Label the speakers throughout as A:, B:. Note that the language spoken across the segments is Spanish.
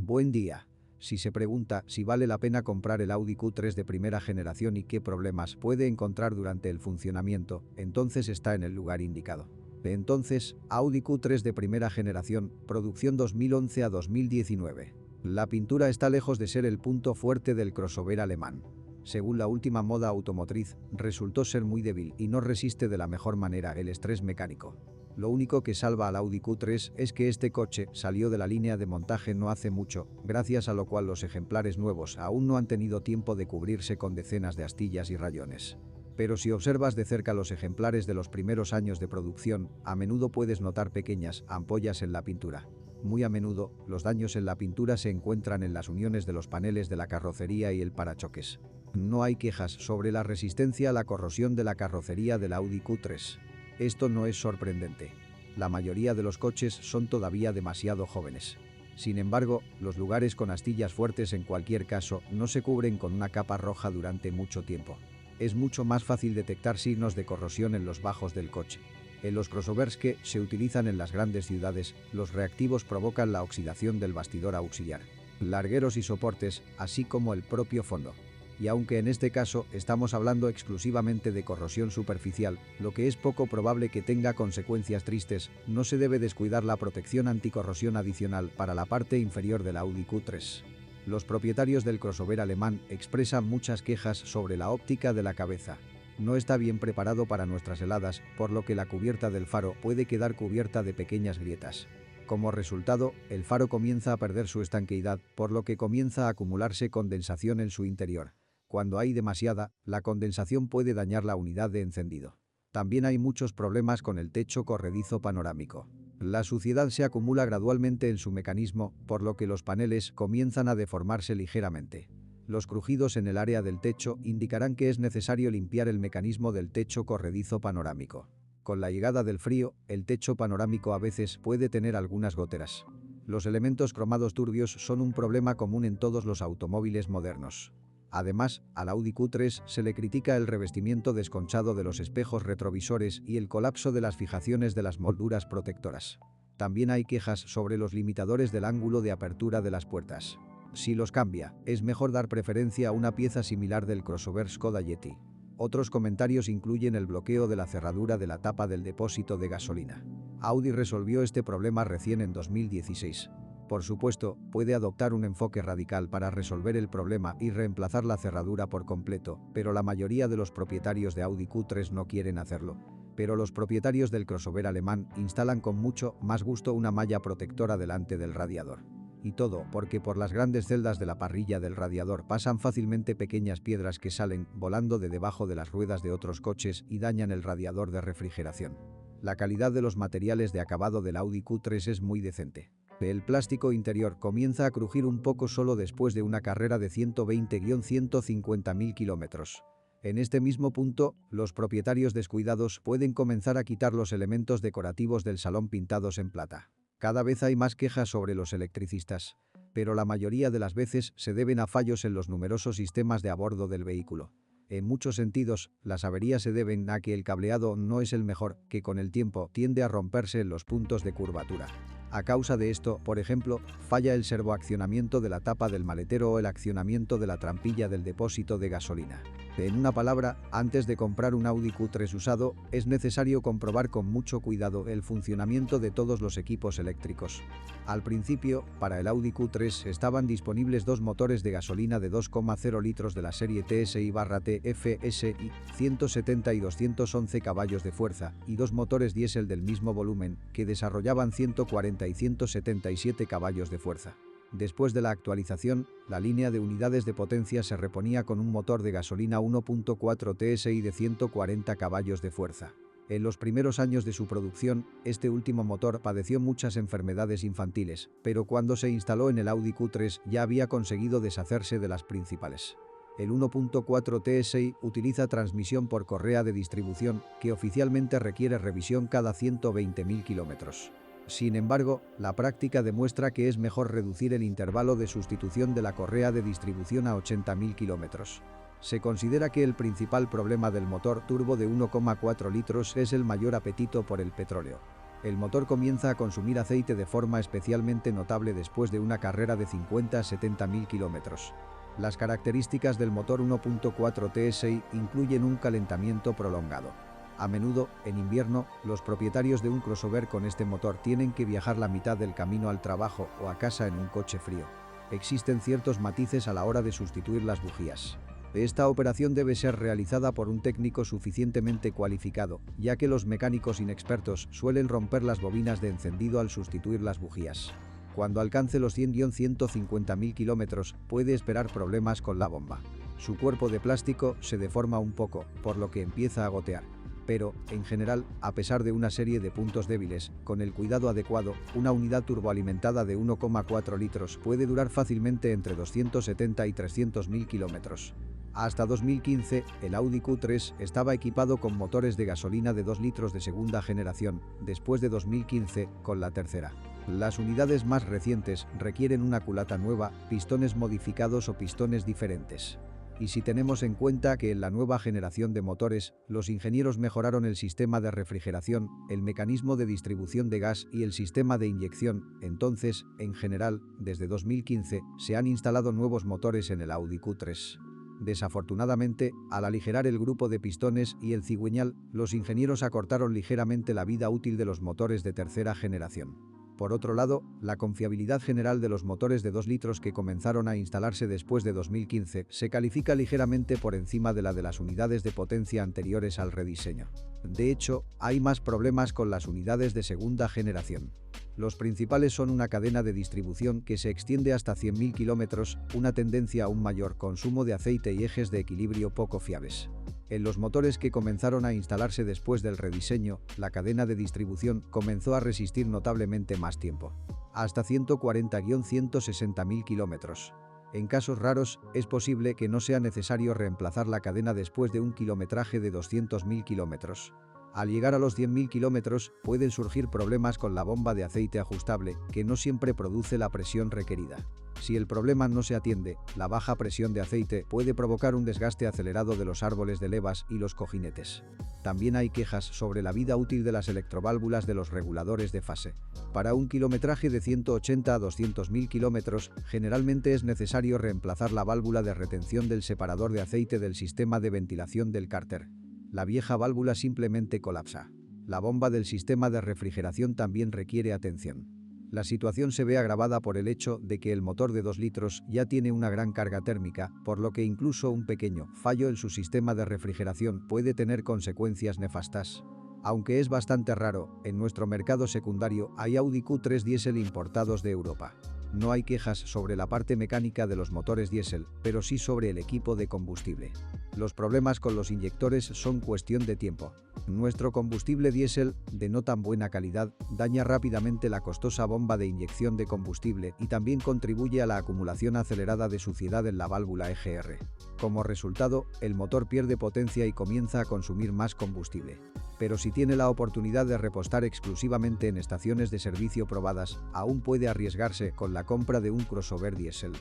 A: Buen día. Si se pregunta si vale la pena comprar el Audi Q3 de primera generación y qué problemas puede encontrar durante el funcionamiento, entonces está en el lugar indicado. Entonces, Audi Q3 de primera generación, producción 2011 a 2019. La pintura está lejos de ser el punto fuerte del crossover alemán. Según la última moda automotriz, resultó ser muy débil y no resiste de la mejor manera el estrés mecánico. Lo único que salva al Audi Q3 es que este coche salió de la línea de montaje no hace mucho, gracias a lo cual los ejemplares nuevos aún no han tenido tiempo de cubrirse con decenas de astillas y rayones. Pero si observas de cerca los ejemplares de los primeros años de producción, a menudo puedes notar pequeñas ampollas en la pintura. Muy a menudo, los daños en la pintura se encuentran en las uniones de los paneles de la carrocería y el parachoques. No hay quejas sobre la resistencia a la corrosión de la carrocería del Audi Q3. Esto no es sorprendente. La mayoría de los coches son todavía demasiado jóvenes. Sin embargo, los lugares con astillas fuertes en cualquier caso no se cubren con una capa roja durante mucho tiempo. Es mucho más fácil detectar signos de corrosión en los bajos del coche. En los crossovers que se utilizan en las grandes ciudades, los reactivos provocan la oxidación del bastidor auxiliar, largueros y soportes, así como el propio fondo. Y aunque en este caso estamos hablando exclusivamente de corrosión superficial, lo que es poco probable que tenga consecuencias tristes, no se debe descuidar la protección anticorrosión adicional para la parte inferior del Audi Q3. Los propietarios del crossover alemán expresan muchas quejas sobre la óptica de la cabeza. No está bien preparado para nuestras heladas, por lo que la cubierta del faro puede quedar cubierta de pequeñas grietas. Como resultado, el faro comienza a perder su estanqueidad, por lo que comienza a acumularse condensación en su interior. Cuando hay demasiada, la condensación puede dañar la unidad de encendido. También hay muchos problemas con el techo corredizo panorámico. La suciedad se acumula gradualmente en su mecanismo, por lo que los paneles comienzan a deformarse ligeramente. Los crujidos en el área del techo indicarán que es necesario limpiar el mecanismo del techo corredizo panorámico. Con la llegada del frío, el techo panorámico a veces puede tener algunas goteras. Los elementos cromados turbios son un problema común en todos los automóviles modernos. Además, al Audi Q3 se le critica el revestimiento desconchado de los espejos retrovisores y el colapso de las fijaciones de las molduras protectoras. También hay quejas sobre los limitadores del ángulo de apertura de las puertas. Si los cambia, es mejor dar preferencia a una pieza similar del crossover Skoda Yeti. Otros comentarios incluyen el bloqueo de la cerradura de la tapa del depósito de gasolina. Audi resolvió este problema recién en 2016. Por supuesto, puede adoptar un enfoque radical para resolver el problema y reemplazar la cerradura por completo, pero la mayoría de los propietarios de Audi Q3 no quieren hacerlo. Pero los propietarios del crossover alemán instalan con mucho más gusto una malla protectora delante del radiador. Y todo porque por las grandes celdas de la parrilla del radiador pasan fácilmente pequeñas piedras que salen volando de debajo de las ruedas de otros coches y dañan el radiador de refrigeración. La calidad de los materiales de acabado del Audi Q3 es muy decente. El plástico interior comienza a crujir un poco solo después de una carrera de 120-150.000 kilómetros. En este mismo punto, los propietarios descuidados pueden comenzar a quitar los elementos decorativos del salón pintados en plata. Cada vez hay más quejas sobre los electricistas, pero la mayoría de las veces se deben a fallos en los numerosos sistemas de a bordo del vehículo. En muchos sentidos, las averías se deben a que el cableado no es el mejor, que con el tiempo tiende a romperse en los puntos de curvatura. A causa de esto, por ejemplo, falla el servoaccionamiento de la tapa del maletero o el accionamiento de la trampilla del depósito de gasolina. En una palabra, antes de comprar un Audi Q3 usado, es necesario comprobar con mucho cuidado el funcionamiento de todos los equipos eléctricos. Al principio, para el Audi Q3 estaban disponibles dos motores de gasolina de 2,0 litros de la serie TSI/TFSI, 170 y 211 caballos de fuerza, y dos motores diésel del mismo volumen, que desarrollaban 140 y 177 caballos de fuerza. Después de la actualización, la línea de unidades de potencia se reponía con un motor de gasolina 1.4 TSI de 140 caballos de fuerza. En los primeros años de su producción, este último motor padeció muchas enfermedades infantiles, pero cuando se instaló en el Audi Q3 ya había conseguido deshacerse de las principales. El 1.4 TSI utiliza transmisión por correa de distribución, que oficialmente requiere revisión cada 120.000 kilómetros. Sin embargo, la práctica demuestra que es mejor reducir el intervalo de sustitución de la correa de distribución a 80.000 kilómetros. Se considera que el principal problema del motor turbo de 1,4 litros es el mayor apetito por el petróleo. El motor comienza a consumir aceite de forma especialmente notable después de una carrera de 50 a 70 mil kilómetros. Las características del motor 1.4 TSI incluyen un calentamiento prolongado. A menudo, en invierno, los propietarios de un crossover con este motor tienen que viajar la mitad del camino al trabajo o a casa en un coche frío. Existen ciertos matices a la hora de sustituir las bujías. Esta operación debe ser realizada por un técnico suficientemente cualificado, ya que los mecánicos inexpertos suelen romper las bobinas de encendido al sustituir las bujías. Cuando alcance los 100-150 mil kilómetros, puede esperar problemas con la bomba. Su cuerpo de plástico se deforma un poco, por lo que empieza a gotear. Pero, en general, a pesar de una serie de puntos débiles, con el cuidado adecuado, una unidad turboalimentada de 1,4 litros puede durar fácilmente entre 270 y 300 mil kilómetros. Hasta 2015, el Audi Q3 estaba equipado con motores de gasolina de 2 litros de segunda generación, después de 2015, con la tercera. Las unidades más recientes requieren una culata nueva, pistones modificados o pistones diferentes. Y si tenemos en cuenta que en la nueva generación de motores, los ingenieros mejoraron el sistema de refrigeración, el mecanismo de distribución de gas y el sistema de inyección, entonces, en general, desde 2015, se han instalado nuevos motores en el Audi Q3. Desafortunadamente, al aligerar el grupo de pistones y el cigüeñal, los ingenieros acortaron ligeramente la vida útil de los motores de tercera generación. Por otro lado, la confiabilidad general de los motores de 2 litros que comenzaron a instalarse después de 2015 se califica ligeramente por encima de la de las unidades de potencia anteriores al rediseño. De hecho, hay más problemas con las unidades de segunda generación. Los principales son una cadena de distribución que se extiende hasta 100.000 kilómetros, una tendencia a un mayor consumo de aceite y ejes de equilibrio poco fiables. En los motores que comenzaron a instalarse después del rediseño, la cadena de distribución comenzó a resistir notablemente más tiempo, hasta 140-160.000 kilómetros. En casos raros, es posible que no sea necesario reemplazar la cadena después de un kilometraje de 200.000 kilómetros. Al llegar a los 100.000 kilómetros, pueden surgir problemas con la bomba de aceite ajustable, que no siempre produce la presión requerida. Si el problema no se atiende, la baja presión de aceite puede provocar un desgaste acelerado de los árboles de levas y los cojinetes. También hay quejas sobre la vida útil de las electroválvulas de los reguladores de fase. Para un kilometraje de 180 a 200.000 kilómetros, generalmente es necesario reemplazar la válvula de retención del separador de aceite del sistema de ventilación del cárter. La vieja válvula simplemente colapsa. La bomba del sistema de refrigeración también requiere atención. La situación se ve agravada por el hecho de que el motor de 2 litros ya tiene una gran carga térmica, por lo que incluso un pequeño fallo en su sistema de refrigeración puede tener consecuencias nefastas. Aunque es bastante raro, en nuestro mercado secundario hay Audi Q3 diésel importados de Europa. No hay quejas sobre la parte mecánica de los motores diésel, pero sí sobre el equipo de combustible. Los problemas con los inyectores son cuestión de tiempo. Nuestro combustible diésel, de no tan buena calidad, daña rápidamente la costosa bomba de inyección de combustible y también contribuye a la acumulación acelerada de suciedad en la válvula EGR. Como resultado, el motor pierde potencia y comienza a consumir más combustible. Pero si tiene la oportunidad de repostar exclusivamente en estaciones de servicio probadas, aún puede arriesgarse con la compra de un crossover diésel.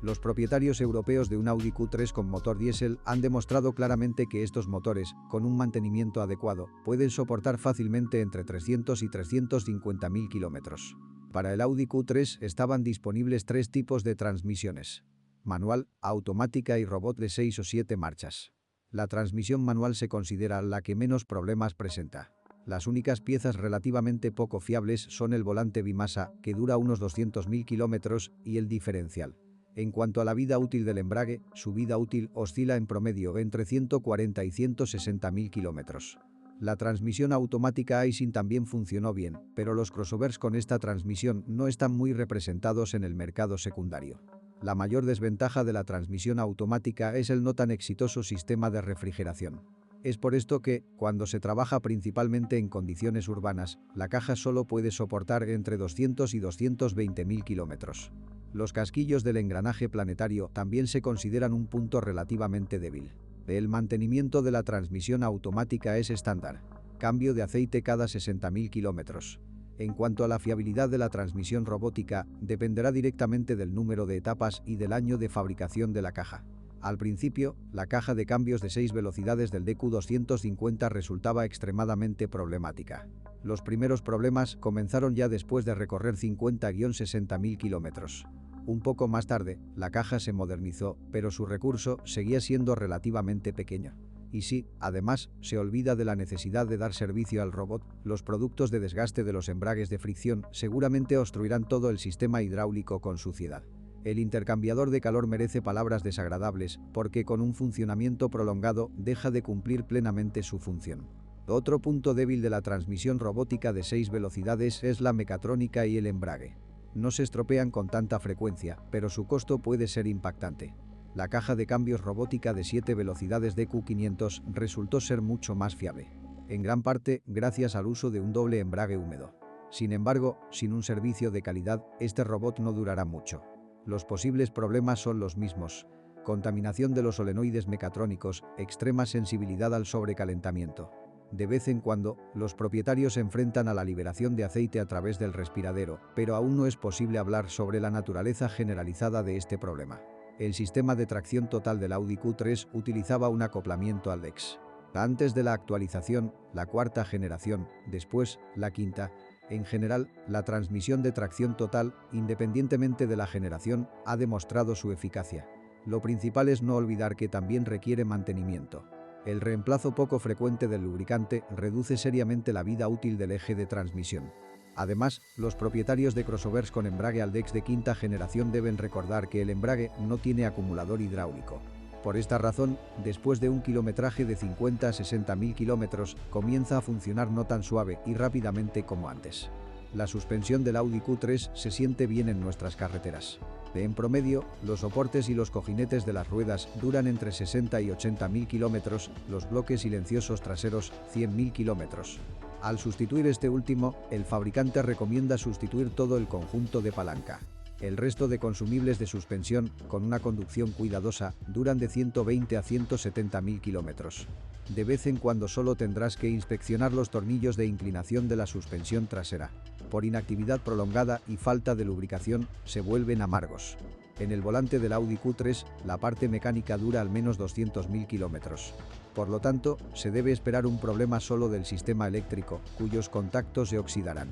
A: Los propietarios europeos de un Audi Q3 con motor diésel han demostrado claramente que estos motores, con un mantenimiento adecuado, pueden soportar fácilmente entre 300 y 350.000 kilómetros. Para el Audi Q3 estaban disponibles 3 tipos de transmisiones: manual, automática y robot de 6 o 7 marchas. La transmisión manual se considera la que menos problemas presenta. Las únicas piezas relativamente poco fiables son el volante bimasa, que dura unos 200.000 kilómetros, y el diferencial. En cuanto a la vida útil del embrague, su vida útil oscila en promedio entre 140 y 160.000 kilómetros. La transmisión automática Aisin también funcionó bien, pero los crossovers con esta transmisión no están muy representados en el mercado secundario. La mayor desventaja de la transmisión automática es el no tan exitoso sistema de refrigeración. Es por esto que, cuando se trabaja principalmente en condiciones urbanas, la caja solo puede soportar entre 200 y 220.000 kilómetros. Los casquillos del engranaje planetario también se consideran un punto relativamente débil. El mantenimiento de la transmisión automática es estándar. Cambio de aceite cada 60.000 kilómetros. En cuanto a la fiabilidad de la transmisión robótica, dependerá directamente del número de etapas y del año de fabricación de la caja. Al principio, la caja de cambios de 6 velocidades del DQ250 resultaba extremadamente problemática. Los primeros problemas comenzaron ya después de recorrer 50-60.000 kilómetros. Un poco más tarde, la caja se modernizó, pero su recurso seguía siendo relativamente pequeño. Y si, además, se olvida de la necesidad de dar servicio al robot, los productos de desgaste de los embragues de fricción seguramente obstruirán todo el sistema hidráulico con suciedad. El intercambiador de calor merece palabras desagradables, porque con un funcionamiento prolongado deja de cumplir plenamente su función. Otro punto débil de la transmisión robótica de 6 velocidades es la mecatrónica y el embrague. No se estropean con tanta frecuencia, pero su costo puede ser impactante. La caja de cambios robótica de 7 velocidades DQ500 resultó ser mucho más fiable, en gran parte gracias al uso de un doble embrague húmedo. Sin embargo, sin un servicio de calidad, este robot no durará mucho. Los posibles problemas son los mismos: contaminación de los solenoides mecatrónicos, extrema sensibilidad al sobrecalentamiento. De vez en cuando, los propietarios se enfrentan a la liberación de aceite a través del respiradero, pero aún no es posible hablar sobre la naturaleza generalizada de este problema. El sistema de tracción total del Audi Q3 utilizaba un acoplamiento al DEX. Antes de la actualización, la cuarta generación, después, la quinta. En general, la transmisión de tracción total, independientemente de la generación, ha demostrado su eficacia. Lo principal es no olvidar que también requiere mantenimiento. El reemplazo poco frecuente del lubricante reduce seriamente la vida útil del eje de transmisión. Además, los propietarios de crossovers con embrague Aldex de quinta generación deben recordar que el embrague no tiene acumulador hidráulico. Por esta razón, después de un kilometraje de 50-60.000 kilómetros, comienza a funcionar no tan suave y rápidamente como antes. La suspensión del Audi Q3 se siente bien en nuestras carreteras. En promedio, los soportes y los cojinetes de las ruedas duran entre 60 y 80.000 kilómetros, los bloques silenciosos traseros 100.000 kilómetros. Al sustituir este último, el fabricante recomienda sustituir todo el conjunto de palanca. El resto de consumibles de suspensión, con una conducción cuidadosa, duran de 120 a 170.000 kilómetros. De vez en cuando solo tendrás que inspeccionar los tornillos de inclinación de la suspensión trasera. Por inactividad prolongada y falta de lubricación, se vuelven amargos. En el volante del Audi Q3, la parte mecánica dura al menos 200.000 kilómetros. Por lo tanto, se debe esperar un problema solo del sistema eléctrico, cuyos contactos se oxidarán.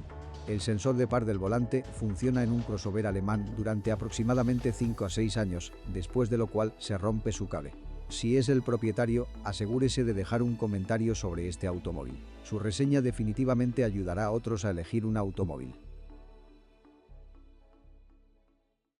A: El sensor de par del volante funciona en un crossover alemán durante aproximadamente 5 a 6 años, después de lo cual se rompe su cable. Si es el propietario, asegúrese de dejar un comentario sobre este automóvil. Su reseña definitivamente ayudará a otros a elegir un automóvil.